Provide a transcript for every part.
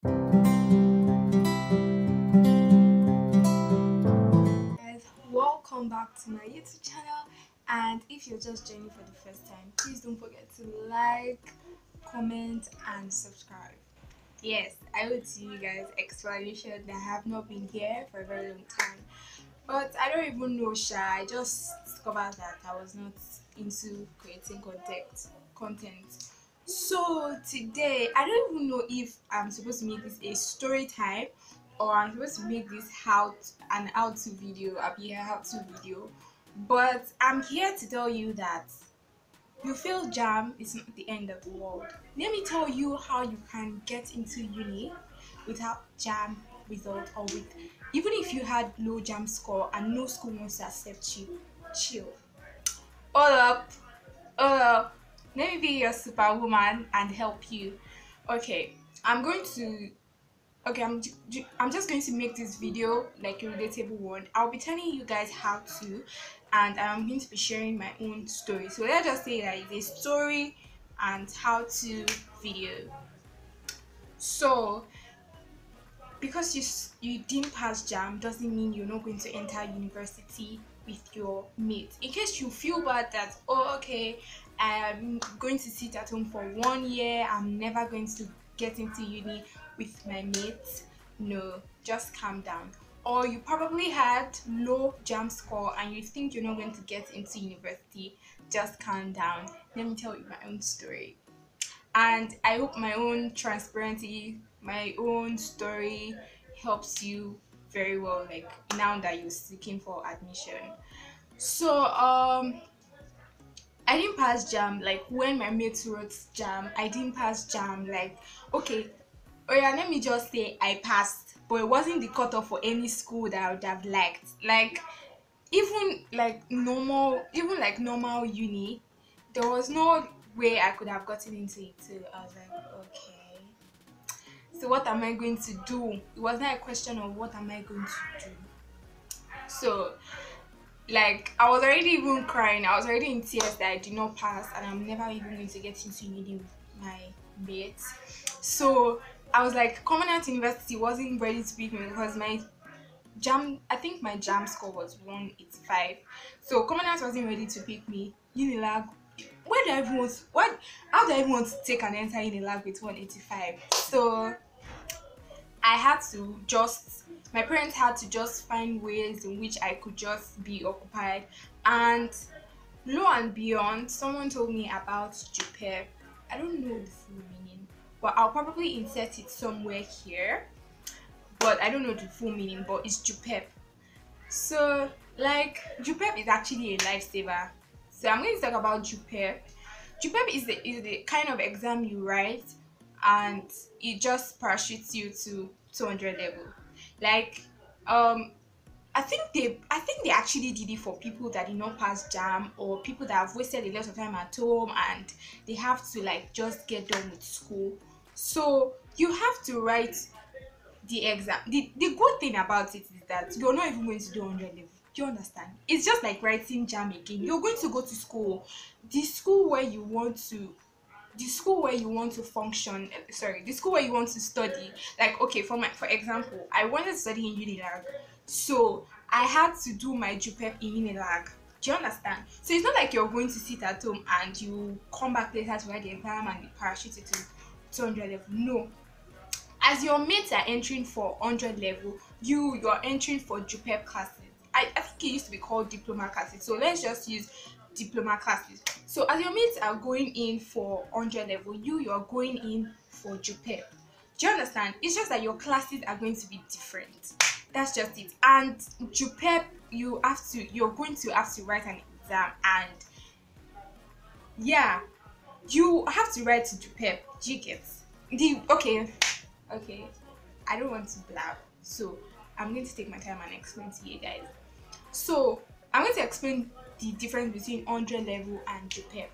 Guys, welcome back to my YouTube channel. And if you're just joining for the first time, please don't forget to like, comment, and subscribe. Yes, I owe to you guys explanation that I have not been here for a very long time. But I don't even know, Sha. I just discovered that I was not into creating content. So today, I don't even know if I'm supposed to make this a story time or I'm supposed to make this how-to video, a how-to video. But I'm here to tell you that you fail jam is not the end of the world. Let me tell you how you can get into uni without jam result, or with even if you had low jam score and no school wants to accept you. Chill. Hold up. Hold up. Let me be your superwoman and help you. Okay, I'm going to okay I'm just going to make this video like a relatable one. I'll be telling you guys how to, and I'm going to be sharing my own story. So let's just say that it's a story and how to video. So because you didn't pass jam doesn't mean you're not going to enter university with your mates. In case you feel bad that, oh, okay, I'm going to sit at home for 1 year, I'm never going to get into uni with my mates, no, just calm down. Or you probably had low jam score and you think you're not going to get into university, just calm down. Let me tell you my own story, and I hope my own transparency, my own story helps you very well, like now that you're seeking for admission. So I didn't pass jam. Like when my mates wrote jam, I didn't pass jam. Like, okay, oh yeah, let me just say I passed, but it wasn't the cutoff for any school that I would have liked. Like even like normal uni, there was no way I could have gotten into it. So I was like, okay, so what am I going to do? It was not a question of what am I going to do. So like I was already even crying, I was already in tears that I did not pass and I'm never even going to get into uni with my mates. So I was like, Covenant University wasn't ready to pick me because I think my jam score was 185. So Covenant wasn't ready to pick me. Unilag, where do I even want what how do I even want to take an enter Unilag with 185? So I had to just my parents had to just find ways in which I could just be occupied, and lo and beyond, someone told me about Jupep. I don't know the full meaning, but I'll probably insert it somewhere here. But I don't know the full meaning, but it's Jupep. So like Jupep is actually a lifesaver. So I'm going to talk about Jupep. Jupep is the kind of exam you write and it just parachutes you to 200 level. Like um I think they actually did it for people that did not pass jam or people that have wasted a lot of time at home and they have to like just get done with school. So you have to write the exam. The good thing about it is that you're not even going to do 100 level. Do you understand? It's just like writing jam again. You're going to go to school, the school where you want to the school where you want to function, the school where you want to study. Like, okay, for example, I wanted to study in Unilag, so I had to do my JUPEP in Unilag. Do you understand? So it's not like you're going to sit at home and you come back later to write the exam and you parachute it to 200 level. No, as your mates are entering for 100 level, you're entering for JUPEP classes. I think it used to be called diploma classes, so let's just use diploma classes. So as your mates are going in for 100 level, you're going in for JUPEP. Do you understand? It's just that your classes are going to be different. That's just it. And JUPEP, you're going to have to write an exam, and yeah, you have to write to JUPEP. Do you get the okay, I don't want to blab, so I'm going to take my time and explain to you guys. So I'm going to explain the difference between 100 level and JUPEP.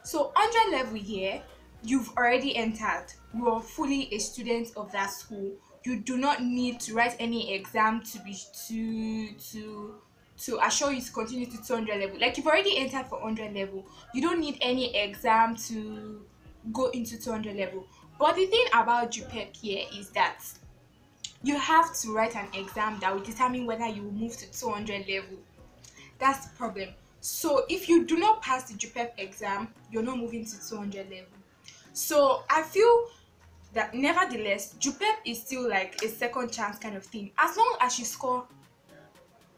So 100 level here, you've already entered. You're fully a student of that school. You do not need to write any exam to assure you to continue to 200 level. Like, you've already entered for 100 level. You don't need any exam to go into 200 level. But the thing about JUPEP here is that you have to write an exam that will determine whether you will move to 200 level. That's the problem. So if you do not pass the JUPEP exam, you're not moving to 200 level. So I feel that nevertheless, JUPEP is still like a second chance kind of thing. As long as you score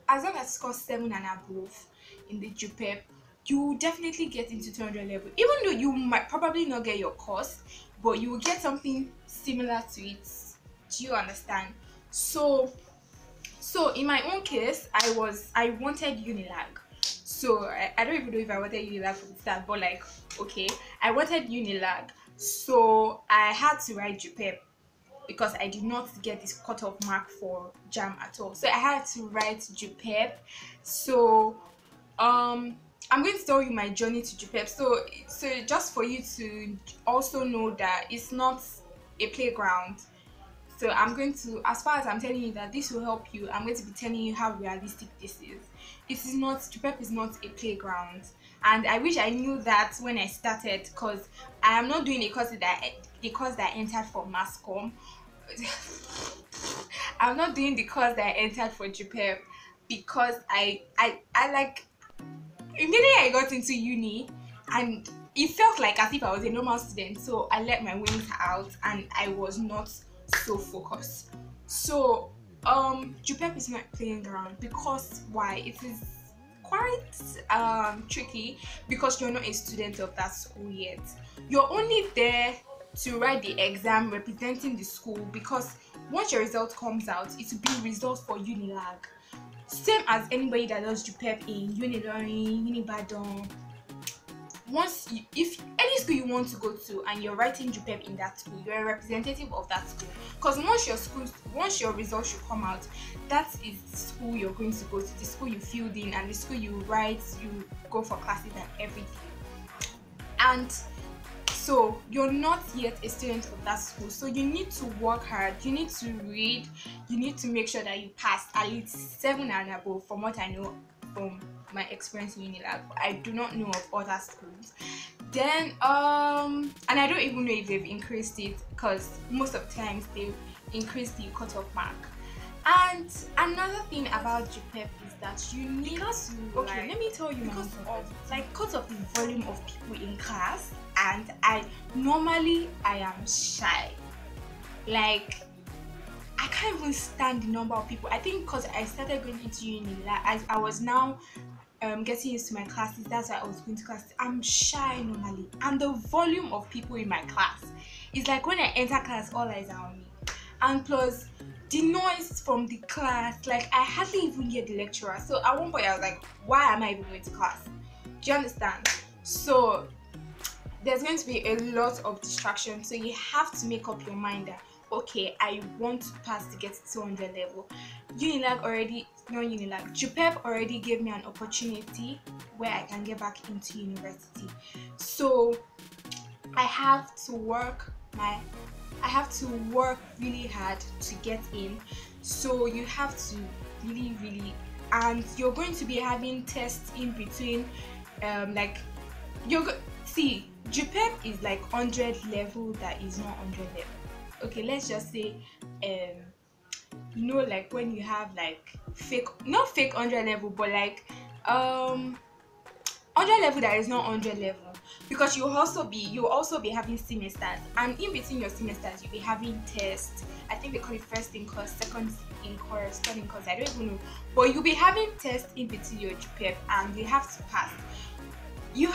7 and above in the JUPEP, you will definitely get into 200 level. Even though you might probably not get your course, but you will get something similar to it. Do you understand? So in my own case, I wanted Unilag. So I don't even know if I wanted Unilag from the start, but like, okay, I wanted Unilag. So I had to write JUPEP because I did not get this cutoff mark for Jamb at all. So I had to write JUPEP. So I'm going to tell you my journey to JUPEP. So just for you to also know that it's not a playground. So I'm going to, as far as I'm telling you that this will help you, I'm going to be telling you how realistic this is. It is not, JUPEP is not a playground. And I wish I knew that when I started, because I am not doing a course that I entered for mass comm. I'm not doing the course that I entered for JUPEP because I like, immediately I got into uni and it felt like as if I was a normal student, so I let my wings out and I was not so focused. So JUPEP is not playing around. Because why? It is quite tricky because you're not a student of that school yet. You're only there to write the exam representing the school, because once your result comes out, it will be results for Unilag. Same as anybody that does JUPEP in Unilorin, Unibadon. If any school you want to go to and you're writing JUPEP in that school, you're a representative of that school. Because once your results should come out, that is the school you're going to go to, the school you filled in and the school you write, you go for classes and everything. And so you're not yet a student of that school, so you need to work hard, you need to read, you need to make sure that you pass at least 7 and above, from what I know from my experience in Unilag. I do not know of other schools. Then and I don't even know if they've increased it, because most of the times they've increased the cutoff mark. And another thing about JUPEP is that you need to, okay, let me tell you, because of the volume of people in class, and I am shy. Like, I can't even stand the number of people. I think because I started going into uni, like I was now getting used to my classes. That's why I was going to class. I'm shy normally, and the volume of people in my class is like when I enter class, all eyes are on me. And plus the noise from the class, like I hardly even hear the lecturer. So at one point I was like, why am I even going to class? Do you understand? So there's going to be a lot of distraction. So you have to make up your mind that, okay, I want to pass to get to 200 level. JUPEP already gave me an opportunity where I can get back into university. So I have to work really hard to get in. So you have to really, and you're going to be having tests in between. See, JUPEP is like 100 level that is not 100 level. Okay, let's just say like when you have like not fake 100 level, but like 100 level that is not 100 level, because you'll also be having semesters, and in between your semesters you'll be having tests. I think they call it first in course, second in course, third in course, I don't even know, but you'll be having tests in between your JUPEP and you have to pass. You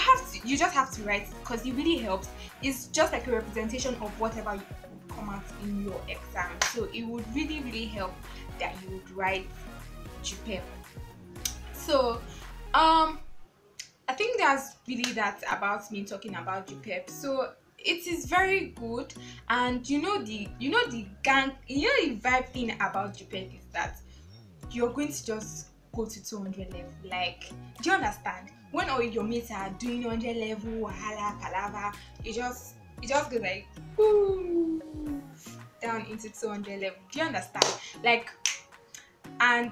just have to write, because it really helps. It's just like a representation of whatever you come out in your exam. So it would really help that you would write JUPEP. So I think that's really that about me talking about JUPEP. So it is very good, and the vibe thing about JUPEP is that you're going to just go to 200 level. Like, do you understand? When all your mates are doing 100 level, wahala, palava, it just goes like whoo, down into 200 level. Do you understand? Like, and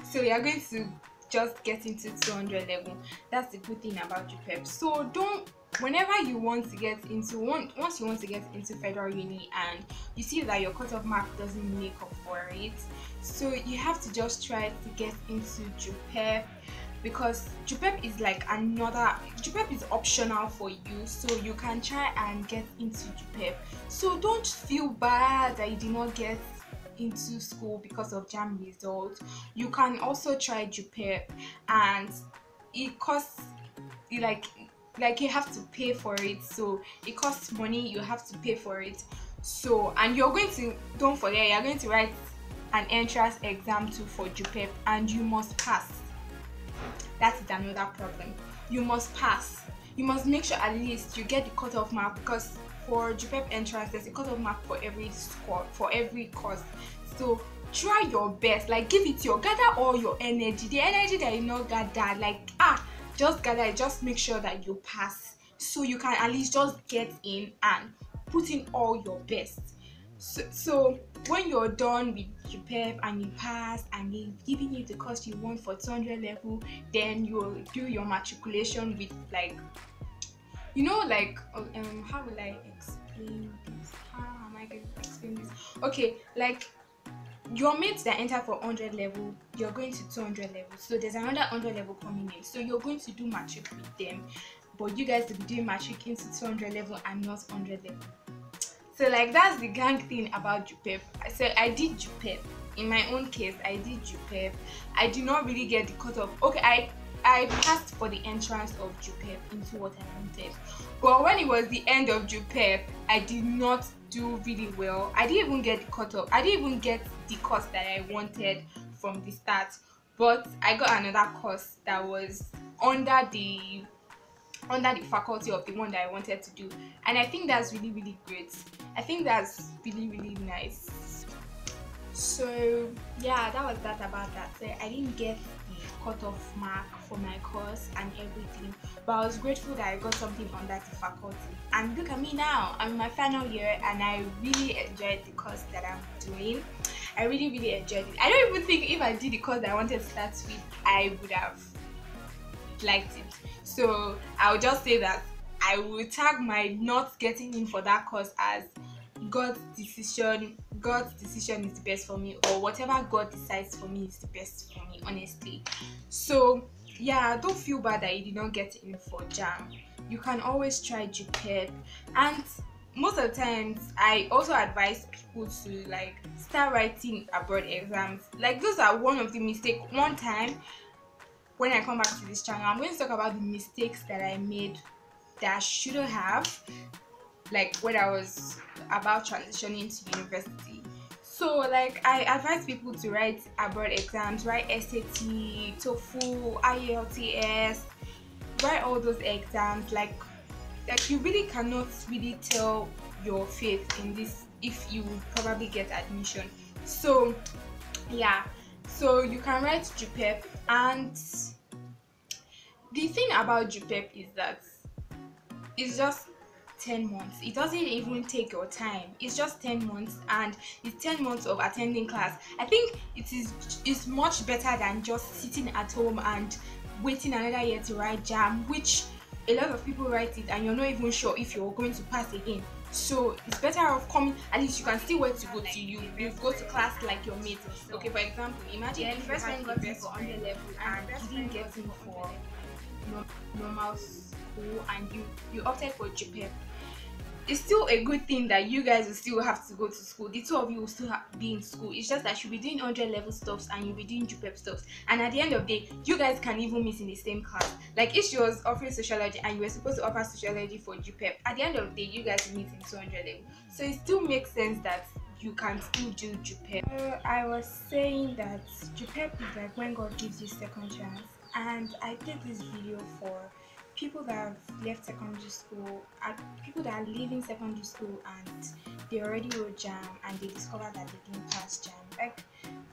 so you are going to just get into 200 level. That's the good thing about JUPEP. So don't whenever you want to get into once you want to get into federal uni and you see that your cutoff mark doesn't make up for it, so you have to just try to get into JUPEP, because JUPEP is like another, JUPEP is optional for you, so you can try and get into JUPEP. So don't feel bad that you did not get into school because of Jamb results. You can also try JUPEP, and it costs like you have to pay for it, so it costs money, you have to pay for it. So, and you're going to, don't forget, you're going to write an entrance exam too for JUPEP, and you must pass. That is another problem. You must pass. You must make sure at least you get the cutoff mark, because for JUPEP entrance there's a cutoff mark for every score, for every course. So try your best, like give it your, gather all your energy, the energy that you know gather, like just gather it, just make sure that you pass, so you can at least just get in and put in all your best. So when you're done with JUPEP and you pass and they've given you the course you want for 200 level, then you'll do your matriculation with, like, you know, like how will I explain this? How am I going to explain this? Okay, like your mates that enter for 100 level, you're going to 200 level, so there's another 100 level coming in, so you're going to do matric with them, but you guys will be doing matric into 200 level and not 100 level. So like that's the gang thing about JUPEP. So I did JUPEP. In my own case, I did JUPEP. I did not really get the cutoff. Okay, I passed for the entrance of JUPEP into what I wanted, but when it was the end of JUPEP, I did not do really well. I didn't even get the cutoff. I didn't even get the course that I wanted from the start, but I got another course that was under the faculty of the one that I wanted to do, and I think that's really, really great. I think that's really, really nice. So yeah, that was that about that. So I didn't get the cutoff mark for my course and everything, but I was grateful that I got something under the faculty. And look at me now, I'm in my final year and I really enjoyed the course that I'm doing. I really, really enjoyed it. I don't even think if I did the course that I wanted to start with, I would have liked it. So I would just say that I will tag my not getting in for that course as God's decision. God's decision is the best for me, or whatever God decides for me is the best for me, honestly. So yeah, don't feel bad that you did not get in for Jamb. You can always try JUPEP, and most of the times I also advise people to like start writing abroad exams. Like those are one of the mistakes. One time when I come back to this channel, I'm going to talk about the mistakes that I made that I shouldn't have, like when I was about transitioning to university. So like I advise people to write abroad exams, write SAT, TOEFL, IELTS, write all those exams. Like you really cannot really tell your faith in this if you probably get admission. So yeah, so you can write JUPEP, and the thing about JUPEP is that it's just 10 months. It doesn't even take your time. It's just 10 months, and it's 10 months of attending class. I think it's much better than just sitting at home and waiting another year to write Jamb, which a lot of people write it and you're not even sure if you're going to pass again. So it's better off coming. At least you can still wait to go to you go to class like your mates. Okay, for example, imagine if you had got in for under level and you didn't get in for normal school and you opted for JUPEP. It's still a good thing that you guys will still have to go to school. The two of you will still be in school. It's just that you'll be doing 100 level stuffs and you'll be doing JUPEP stuffs, and at the end of the day you guys can even meet in the same class. Like if she was offering sociology and you were supposed to offer sociology for JUPEP, at the end of the day you guys will meet in 200 level. So it still makes sense that you can still do JUPEP. I was saying that JUPEP is like when God gives you second chance, and I did this video for people that have left secondary school and people that are leaving secondary school and they already wrote Jamb and they discovered that they didn't pass Jamb. Like,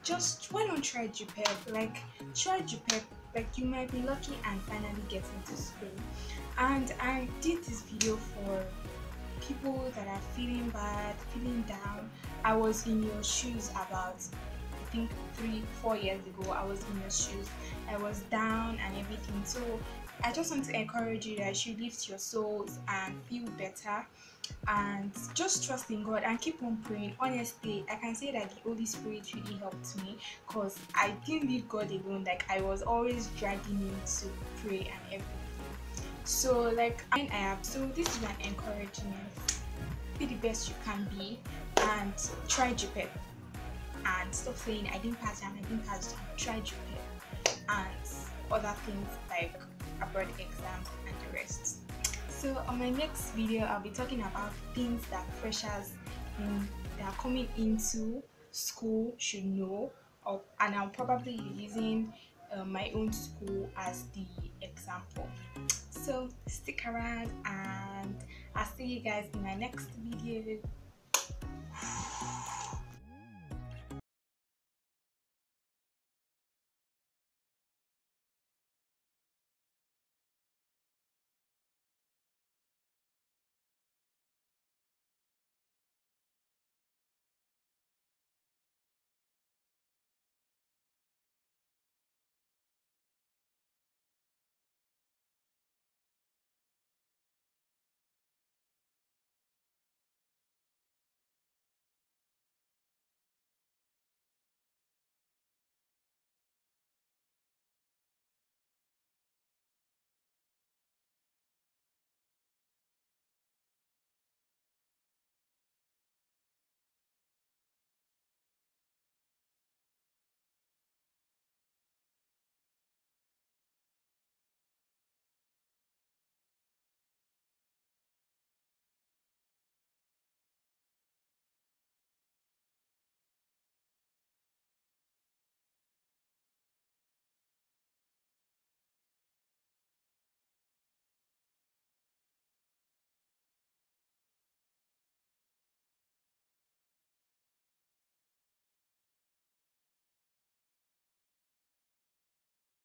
just why not try JUPEP? Like, try JUPEP. Like, you might be lucky and finally get into school. And I did this video for people that are feeling bad, feeling down. I was in your shoes about, I think 3-4 years ago. I was in your shoes. I was down and everything. So I just want to encourage you that you lift your souls and feel better, and just trust in God and keep on praying. Honestly, I can say that the Holy Spirit really helped me, because I didn't leave God alone. Like, I was always dragging him to pray and everything. So like, I have, so this is an encouragement. Be the best you can be, and try JPEP, and stop saying I didn't pass Jamb, I didn't pass Jamb. Try JPEP and other things like abroad exams and the rest. So on my next video, I'll be talking about things that freshers that are coming into school should know, and I'll probably be using my own school as the example. So stick around, and I'll see you guys in my next video.